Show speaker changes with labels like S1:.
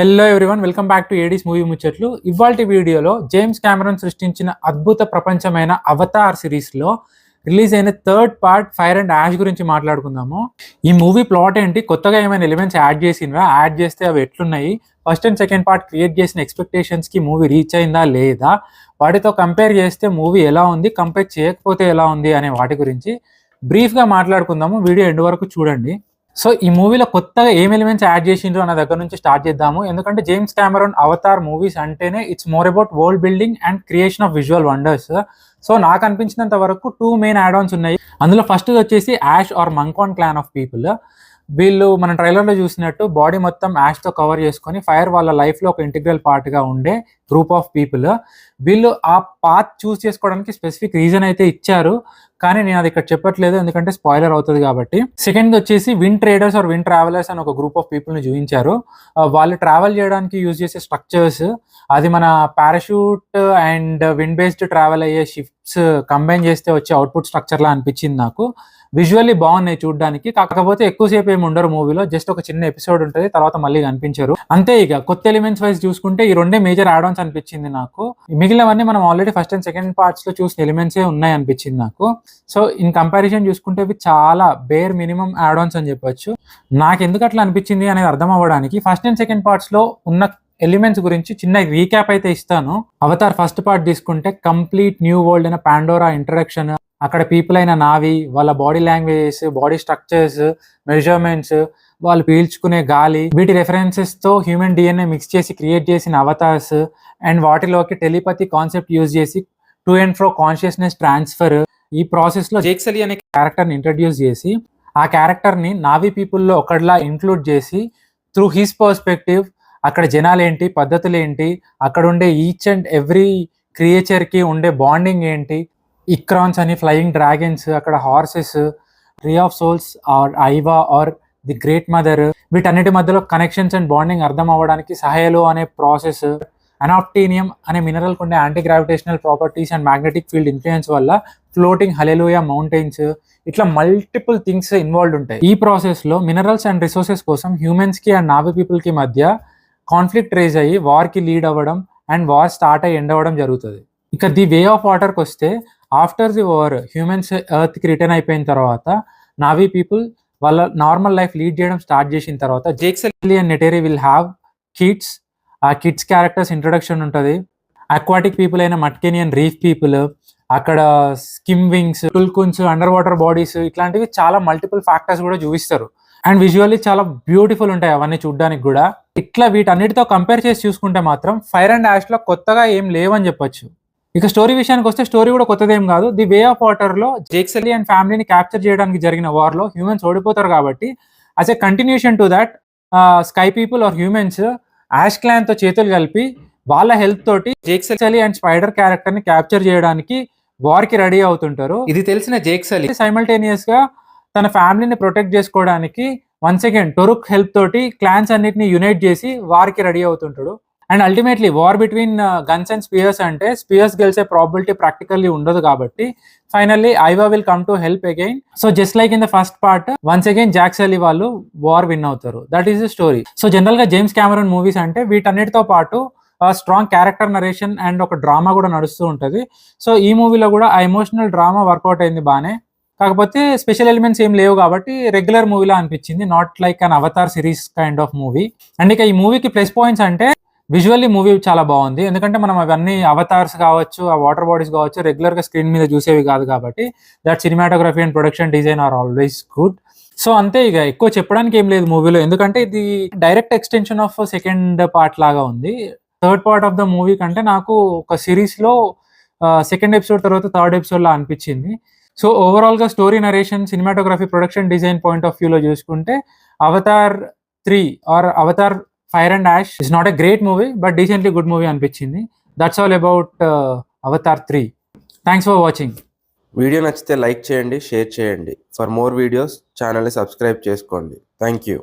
S1: Hello everyone, welcome back to AD's movie ముచ్చట్లు. ఇవాల్టి వీడియోలో జేమ్స్ కెమెరాన్ సృష్టించిన అద్భుత ప్రపంచమైన అవతార్ సిరీస్లో రిలీజ్ అయిన third part fire and ash గురించి మాట్లాడుకుందాము. ఈ మూవీ ప్లాట్ ఏంటి, కొత్తగా ఏమైనా ఎలిమెంట్స్ యాడ్ చేసినరా, యాడ్ చేస్తే అవి ఎట్లున్నాయి, first and second part create చేసిన ఎక్స్పెక్టేషన్స్కి మూవీ రీచ్ అయిందా లేదా, వాటితో కంపేర్ చేస్తే మూవీ ఎలా ఉంది, కంపేర్ చేయకపోతే ఎలా ఉంది అనే వాటి గురించి బ్రీఫ్గా మాట్లాడుకుందాము. వీడియో ఎండ్ వరకు చూడండి. సో ఈ మూవీలో కొత్తగా ఏం ఎలిమెంట్స్ యాడ్ చేసిండ్రు అన్న దగ్గర నుంచి స్టార్ట్ చేద్దాము. ఎందుకంటే జేమ్స్ కెమెరాన్ అవతార్ మూవీస్ అంటేనే it's more about world building and creation of visual wonders. So నాకు అనిపించినంత వరకు 2 మెయిన్ యాడ్ ఆన్స్ ఉన్నాయి. అందులో ఫస్ట్ వచ్చేసి ash or Mangkwan clan of people. వీళ్ళు మనం ట్రైలర్లో చూసినట్టు బాడీ మొత్తం యాష్తో కవర్ చేసుకొని ఫైర్ వాళ్ళ లైఫ్లో ఒక ఇంటిగ్రల్ పార్ట్గా ఉండే గ్రూప్ ఆఫ్ పీపుల్. వీళ్ళు ఆ పాత్ చూస్ చేసుకోవడానికి స్పెసిఫిక్ రీజన్ అయితే ఇచ్చారు, కానీ నేను అది ఇక్కడ చెప్పట్లేదు ఎందుకంటే స్పాయిలర్ అవుతుంది కాబట్టి. సెకండ్ వచ్చేసి wind traders or wind travellers అని ఒక గ్రూప్ ఆఫ్ పీపుల్ని చూపించారు. వాళ్ళు ట్రావెల్ చేయడానికి యూజ్ చేసే స్ట్రక్చర్స్, అది మన parachute and wind based travel అయ్యే షిప్స్ కంబైన్ చేస్తే వచ్చే అవుట్పుట్ స్ట్రక్చర్లా అనిపించింది నాకు. విజువల్లీ బాగున్నాయి చూడడానికి, కాకపోతే ఎక్కువసేపు ఏమి ఉండరు మూవీలో, జస్ట్ ఒక చిన్న ఎపిసోడ్ ఉంటుంది, తర్వాత మళ్ళీ కనిపించరు అంతే. ఇక కొత్త ఎలిమెంట్స్ వైజ్ చూసుకుంటే ఈ రెండే మేజర్ యాడ్ ఆన్స్ అనిపించింది నాకు. మిగిలినవన్నీ మనం already first and second parts లో చూసిన ఎలిమెంట్సే ఉన్నాయి అనిపించింది నాకు. సో ఇన్ కంపారిజన్ చూసుకుంటే ఇవి చాలా బేర్ మినిమం యాడ్ ఆన్స్ అని చెప్పొచ్చు. నాకు ఎందుకు అట్లా అనిపించింది అనేది అర్థం అవ్వడానికి ఫస్ట్ అండ్ సెకండ్ పార్ట్స్ లో ఉన్న ఎలిమెంట్స్ గురించి చిన్న రీక్యాప్ అయితే ఇస్తాను. అవతార్ ఫస్ట్ పార్ట్ తీసుకుంటే కంప్లీట్ న్యూ వరల్డ్ అయిన పాండోరా ఇంట్రడక్షన్, అక్కడ పీపుల్ అయిన నావి, వాళ్ళ body languages, body structures, measurements, వాళ్ళు పీల్చుకునే గాలి, వీటి రెఫరెన్సెస్తో హ్యూమన్ డిఎన్ఏ మిక్స్ చేసి క్రియేట్ చేసిన అవతార్స్, అండ్ వాటిలోకి టెలిపతి కాన్సెప్ట్ యూజ్ చేసి to and fro consciousness transfer. ఈ ప్రాసెస్లో జేక్ సలీ అనే క్యారెక్టర్ని ఇంట్రడ్యూస్ చేసి ఆ క్యారెక్టర్ని నావీ పీపుల్లో ఒకటిలా ఇంక్లూడ్ చేసి త్రూ హిస్ పర్స్పెక్టివ్ అక్కడ జనాలు ఏంటి, పద్ధతులు ఏంటి, అక్కడ ఉండే ఈచ్ అండ్ ఎవ్రీ క్రియేచర్కి ఉండే బాండింగ్ ఏంటి, ఇక్రాన్స్ అని ఫ్లయింగ్ డ్రాగన్స్, అక్కడ horses, tree of souls or Eywa or the great mother, వీటన్నిటి మధ్యలో కనెక్షన్స్ అండ్ బాండింగ్ అర్థం అవ్వడానికి సహయలో అనే ప్రాసెస్, అనాప్టీనియం అనే మినరల్కి ఉండే anti gravitational properties and magnetic field influence వల్ల ఫ్లోటింగ్ హల్లెలూయా మౌంటైన్స్, ఇట్లా మల్టిపుల్ థింగ్స్ ఇన్వాల్వ్ ఉంటాయి. ఈ ప్రాసెస్లో మినరల్స్ అండ్ రిసోర్సెస్ కోసం హ్యూమన్స్కి అండ్ నావీ పీపుల్కి మధ్య కాన్ఫ్లిక్ట్ రేజ్ అయ్యి వార్కి లీడ్ అవ్వడం అండ్ వార్ స్టార్ట్ అయ్యి ఎండ్ అవ్వడం జరుగుతుంది. ఇక ది వే ఆఫ్ వాటర్కి వస్తే ఆఫ్టర్ ది వార్ హ్యూమన్స్ ఎర్త్కి రిటర్న్ అయిపోయిన తర్వాత నావీ పీపుల్ వాళ్ళ నార్మల్ లైఫ్ లీడ్ చేయడం స్టార్ట్ చేసిన తర్వాత Jake Sully and Neytiri will have kids. ఆ కిడ్స్ క్యారెక్టర్స్ ఇంట్రొడక్షన్ ఉంటుంది. అక్వాటిక్ పీపుల్ అయిన మట్కెనియన్ రీఫ్ పీపుల్, అక్కడ skimwings, tulkuns, underwater bodies, ఇట్లాంటివి చాలా మల్టిపుల్ ఫ్యాక్టర్స్ కూడా చూపిస్తారు. అండ్ విజువల్లీ చాలా బ్యూటిఫుల్ ఉంటాయి అవన్నీ చూడడానికి కూడా. ఇట్లా వీటన్నిటితో కంపేర్ చేసి చూసుకుంటే మాత్రం ఫైర్ అండ్ యాష్లో కొత్తగా ఏం లేవని చెప్పొచ్చు. ఇక స్టోరీ విషయానికి వస్తే స్టోరీ కూడా కొత్తదేం కాదు. ది వే ఆఫ్ వాటర్లో జేక్ సలీ అండ్ ఫ్యామిలీని క్యాప్చర్ చేయడానికి జరిగిన వార్లో హ్యూమన్స్ ఓడిపోతారు కాబట్టి as a continuation to that sky people or humans ash క్లాన్తో చేతులు కలిపి వాళ్ళ హెల్ప్ తోటి జేక్ సలీ అండ్ స్పైడర్ క్యారెక్టర్ని క్యాప్చర్ చేయడానికి వార్కి రెడీ అవుతుంటారు. ఇది తెలిసిన జేక్ సలీ సైమల్టేనియస్గా తన ఫ్యామిలీని ప్రొటెక్ట్ చేసుకోవడానికి వన్స్ అగైన్ టొరుక్ హెల్ప్ తోటి క్లాన్స్ అన్నిటిని యునైట్ చేసి వార్కి రెడీ అవుతుంటాడు. And ultimately war between guns and spears అంటే స్పియర్స్ గెలిచే ప్రాబిలిటీ ప్రాక్టికల్లీ ఉండదు కాబట్టి finally Eywa will come to help again. So just like in the first part once again Jake Sully వాళ్ళు war win అవుతారు. That is the story. So general గా James Cameron movies అంటే వీటన్నిటితో పాటు strong character narration and ఒక drama కూడా నడుస్తూ ఉంటుంది. సో ఈ మూవీలో కూడా ఆ ఎమోషనల్ డ్రామా వర్కౌట్ అయింది బానే, కాకపోతే స్పెషల్ ఎలిమెంట్స్ ఏం లేవు కాబట్టి రెగ్యులర్ మూవీలా అనిపించింది, not like an Avatar series kind of movie. And ఇక ఈ మూవీకి ప్లస్ పాయింట్స్ అంటే విజువల్లీ మూవీ చాలా బాగుంది, ఎందుకంటే మనం అవన్నీ అవతార్స్ కావచ్చు, ఆ వాటర్ బాడీస్ కావచ్చు రెగ్యులర్గా స్క్రీన్ మీద చూసేవి కాదు కాబట్టి that cinematography and production design are always good. So అంతే, ఇక ఎక్కువ చెప్పడానికి ఏం లేదు మూవీలో, ఎందుకంటే ఇది direct extension of second part లాగా ఉంది. Third part of the movie కంటే నాకు ఒక సిరీస్లో సెకండ్ ఎపిసోడ్ తర్వాత థర్డ్ ఎపిసోడ్లా అనిపించింది. సో ఓవరాల్గా story narration, cinematography, production design point of వ్యూలో చూసుకుంటే Avatar 3 or Avatar fire and ash is not a great movie but decently good movie అనిపించింది. That's all about Avatar 3. Thanks for watching.
S2: Video నచ్చితే like చేయండి, share చేయండి. For more videos ఛానల్ని subscribe చేసుకోండి. Thank you.